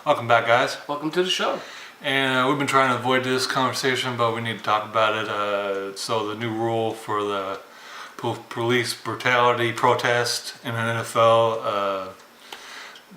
Welcome back, guys. Welcome to the show. And we've been trying to avoid this conversation, but we need to talk about it. So the new rule for the police brutality protest in an NFL.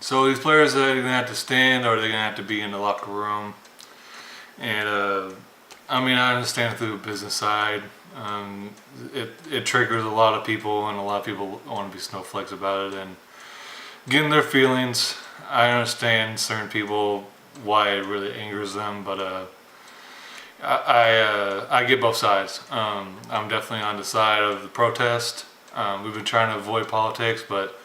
So these players are going to have to stand, or they're going to have to be in the locker room. And I understand through the business side. It triggers a lot of people, and a lot of people want to be snowflakes about it and getting their feelings. I understand certain people why it really angers them, but I get both sides. I'm definitely on the side of the protest. We've been trying to avoid politics, but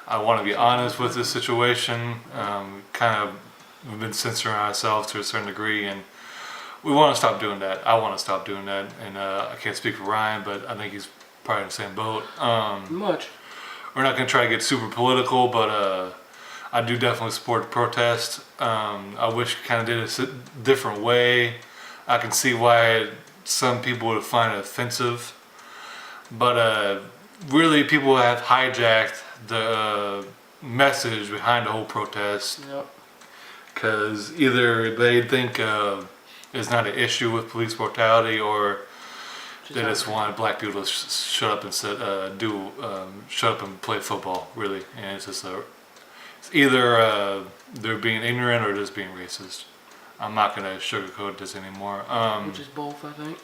I want to be honest with this situation. We've been censoring ourselves to a certain degree, and we want to stop doing that. I want to stop doing that, and I can't speak for Ryan, but I think he's probably in the same boat. We're not going to try to get super political, but I do definitely support the protest. I wish we kind of did it a different way. I can see why some people would find it offensive, but really people have hijacked the message behind the whole protest. Yep. Because either they think it's not an issue with police brutality, or they just want black people to shut up and shut up and play football. Really, and it's just it's either they're being ignorant or just being racist. I'm not gonna sugarcoat this anymore. Which is both, I think.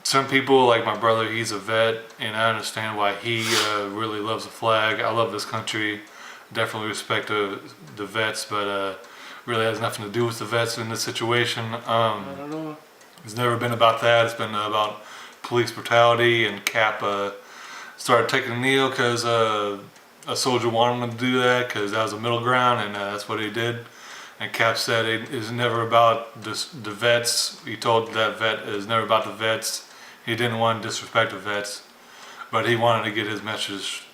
Some people, like my brother, he's a vet, and I understand why he really loves the flag. I love this country. Definitely respect the vets, but really has nothing to do with the vets in this situation. I don't know. It's never been about that. It's been about police brutality, and Cap started taking a kneel because a soldier wanted him to do that because that was a middle ground, and that's what he did. And Cap said it is never about the vets. He told that vet it is never about the vets. He didn't want to disrespect the vets, but he wanted to get his message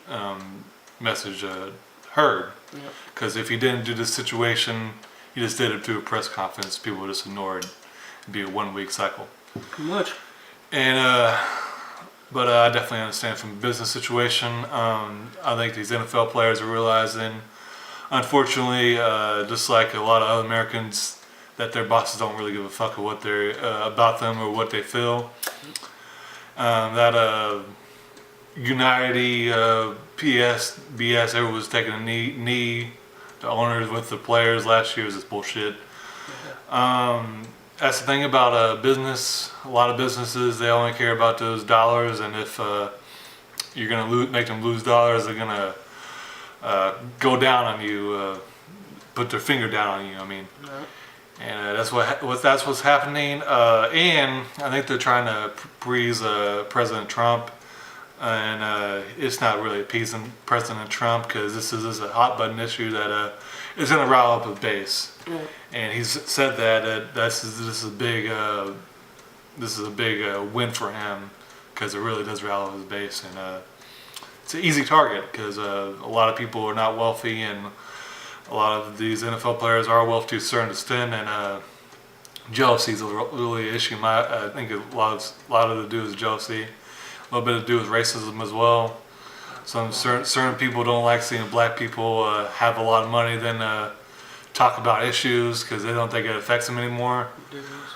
heard. Because if he didn't do this situation, he just did it through a press conference, people would just ignore it. It'd be a 1 week cycle. Pretty much. And but I definitely understand from the business situation. I think these NFL players are realizing, unfortunately, just like a lot of other Americans, that their bosses don't really give a fuck of what they're about them or what they feel. That Unity, PS, BS, everyone was taking a knee. The owners with the players last year was just bullshit. That's the thing about business. A lot of businesses, they only care about those dollars, and if you're gonna make them lose dollars, they're gonna go down on you, put their finger down on you. And that's what's happening. And I think they're trying to appease President Trump, and it's not really appeasing President Trump because this is a hot button issue that is going to rile up his base. And he's said that this is a big win for him because it really does rile up his base, and it's an easy target because a lot of people are not wealthy, and a lot of these NFL players are wealthy to a certain extent, and jealousy is really an issue. I think a lot of it to do with jealousy, a little bit to do with racism as well. Some certain people don't like seeing black people have a lot of money then talk about issues because they don't think it affects them anymore,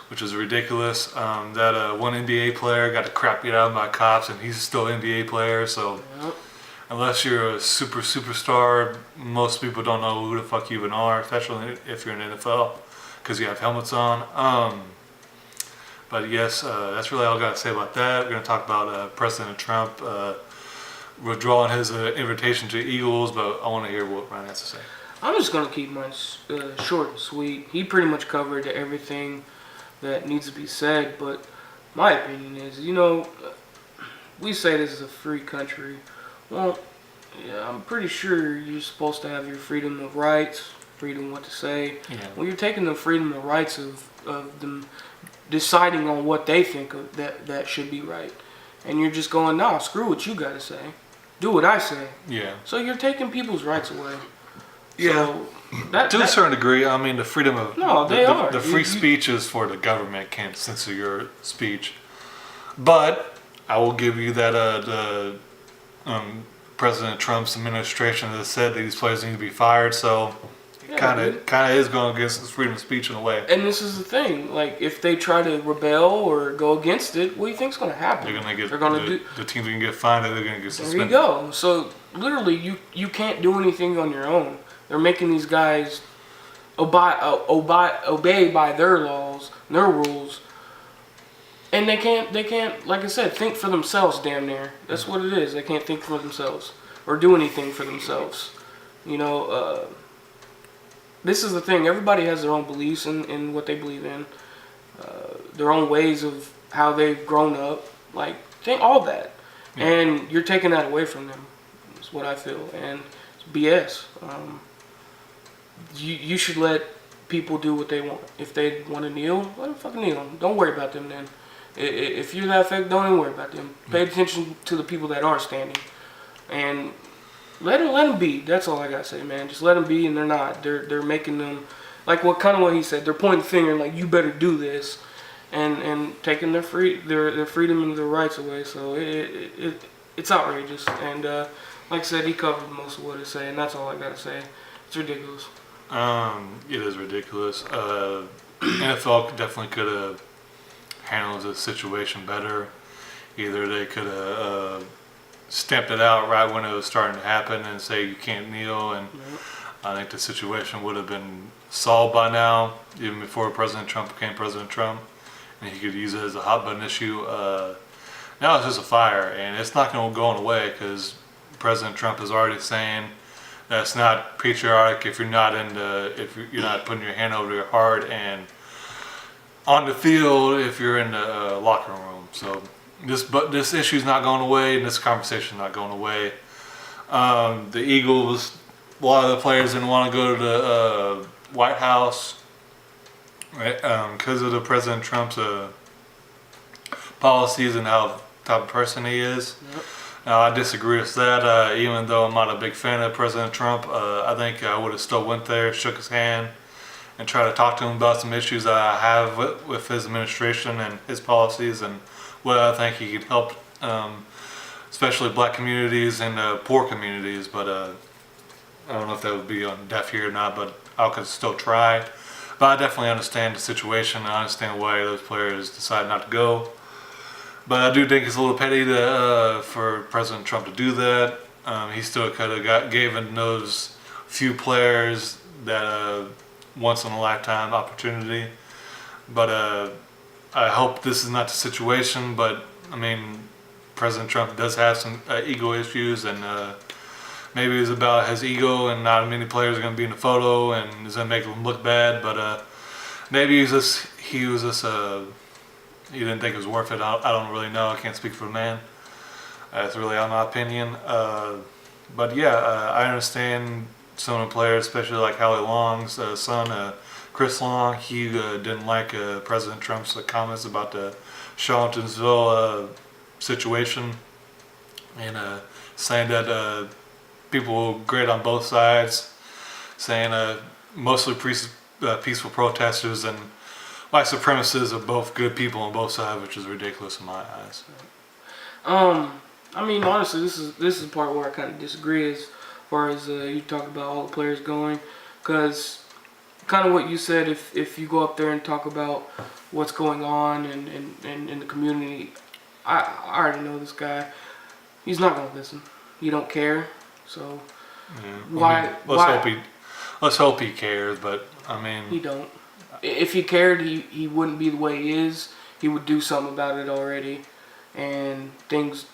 which is ridiculous. That one NBA player got the crap beat out of him by cops, and he's still an NBA player. So unless you're a superstar, most people don't know who the fuck you even are, especially if you're in the NFL, because you have helmets on. But yes, that's really all I got to say about that. We're going to talk about President Trump withdrawing his invitation to Eagles, but I want to hear what Ryan has to say. I'm just going to keep mine short and sweet. He pretty much covered everything that needs to be said, but my opinion is, we say this is a free country. Well, yeah, I'm pretty sure you're supposed to have your freedom of rights, freedom what to say. Yeah. Well, you're taking the freedom of rights of them deciding on what they think of that should be right. And you're just going, nah, screw what you got to say. Do what I say. Yeah. So you're taking people's rights away. Yeah. So to a certain degree, the freedom of the free speech is for the government can't censor your speech. But I will give you that President Trump's administration has said that these players need to be fired. So kind of is going against his freedom of speech in a way. And this is the thing, like if they try to rebel or go against it, what do you think's going to happen? They're going to the teams are going to get fined, and they're going to get suspended. There you go. So literally, you can't do anything on your own. They're making these guys obey by their laws, their rules, and they can't. Like I said, think for themselves. Damn near. That's what it is. They can't think for themselves or do anything for themselves. This is the thing. Everybody has their own beliefs in what they believe in, their own ways of how they've grown up. Like, think all that, and you're taking that away from them. That's what I feel, and it's BS. You should let people do what they want. If they want to kneel, let them fucking kneel. Don't worry about them then. If you're that fake, don't even worry about them. Pay attention to the people that are standing, and let them be. That's all I gotta say, man. Just let them be, and they're not. They're making them like what he said. They're pointing the finger like you better do this, and taking their freedom and their rights away. So it's outrageous. And like I said, he covered most of what he said, and that's all I gotta say. It's ridiculous. It is ridiculous. NFL definitely could have handled the situation better. Either they could have stamped it out right when it was starting to happen and say you can't kneel, and I think the situation would have been solved by now, even before President Trump became President Trump, and he could use it as a hot button issue. Now it's just a fire, and it's not going to go away because President Trump is already saying that's not patriotic if you're not putting your hand over your heart, and on the field if you're in the locker room. So this issue's not going away, and this conversation's not going away. The Eagles, a lot of the players didn't want to go to the White House, right? Because of the President Trump's policies and how type of person he is. Yep. I disagree with that. Even though I'm not a big fan of President Trump, I think I would have still went there, shook his hand, and tried to talk to him about some issues that I have with his administration and his policies, and what I think he could help, especially black communities and poor communities. But I don't know if that would be on deaf ear or not, but I could still try. But I definitely understand the situation. I understand why those players decide not to go. But I do think it's a little petty for President Trump to do that. He still could have given those few players that once in a lifetime opportunity. But I hope this is not the situation. But I mean, President Trump does have some ego issues, and maybe it's about his ego, and not many players are going to be in the photo, and it's going to make him look bad. But maybe he didn't think it was worth it. I don't really know. I can't speak for the man. It's really on my opinion. But yeah, I understand some of the players, especially like Howie Long's son, Chris Long. He didn't like President Trump's comments about the Charlottesville situation, and saying that people were great on both sides, saying mostly peaceful protesters and white supremacists are both good people on both sides, which is ridiculous in my eyes. I mean, honestly, this is the part where I kind of disagree as far as you talk about all the players going, because kind of what you said, if you go up there and talk about what's going on in the community, I already know this guy. He's not gonna listen. He don't care. So yeah. Let's hope he cares, but I mean, he don't. If he cared, he wouldn't be the way he is. He would do something about it already, and things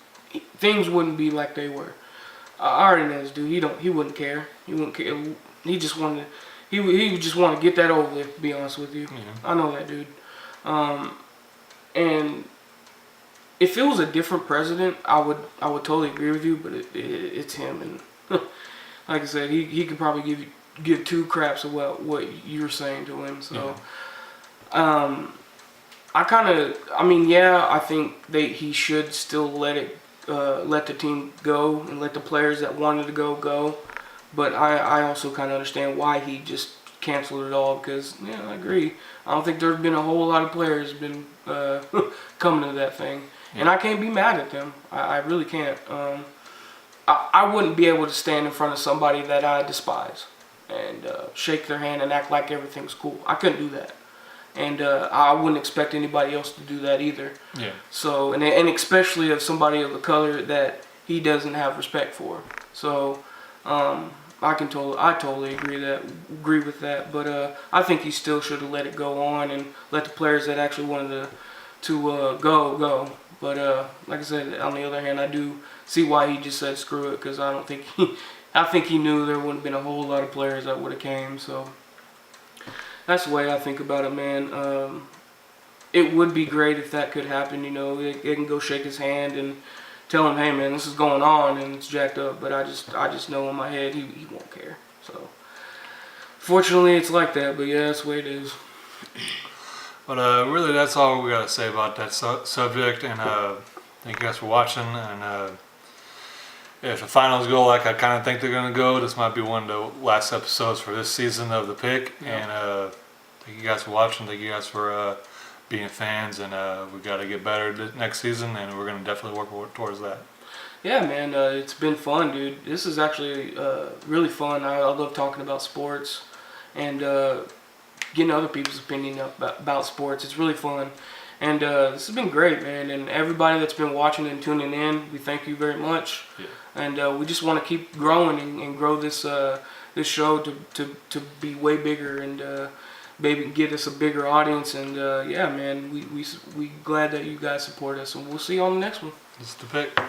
wouldn't be like they were. I already know this dude. He wouldn't care. He wouldn't care. He just wanted. He would just want to get that over with. To be honest with you, yeah. I know that dude. And if it was a different president, I would totally agree with you. But it's him, and like I said, he could probably give two craps about what you're saying to him. So, yeah. I think he should still let the team go and let the players that wanted to go. But I also kind of understand why he just canceled it all, because I agree. I don't think there's been a whole lot of players been coming to that thing, and I can't be mad at them. I really can't. I wouldn't be able to stand in front of somebody that I despise. and shake their hand and act like everything's cool. I couldn't do that, and I wouldn't expect anybody else to do that either. Yeah. So, and especially of somebody of the color that he doesn't have respect for. So, I totally agree with that. But I think he still should have let it go on and let the players that actually wanted to go. But like I said, on the other hand, I do see why he just said screw it, because I think he knew there wouldn't have been a whole lot of players that would have came. So that's the way I think about it, man. It would be great if that could happen. You know, it can go shake his hand and tell him, hey man, this is going on and it's jacked up. But I just know in my head he won't care. So fortunately, it's like that. But yeah, that's the way it is. But really, that's all we got to say about that subject. And thank you guys for watching. And if the finals go like I kind of think they're going to go, this might be one of the last episodes for this season of The Pick. Yeah. And thank you guys for watching. Thank you guys for being fans. And we got to get better next season. And we're going to definitely work towards that. Yeah, man, it's been fun, dude. This is actually really fun. I love talking about sports and getting other people's opinion about sports. It's really fun. And this has been great, man. And everybody that's been watching and tuning in, we thank you very much. Yeah. And we just want to keep growing and grow this this show to be way bigger and maybe get us a bigger audience. And yeah, man, we glad that you guys support us. And we'll see you on the next one. This is The Pick.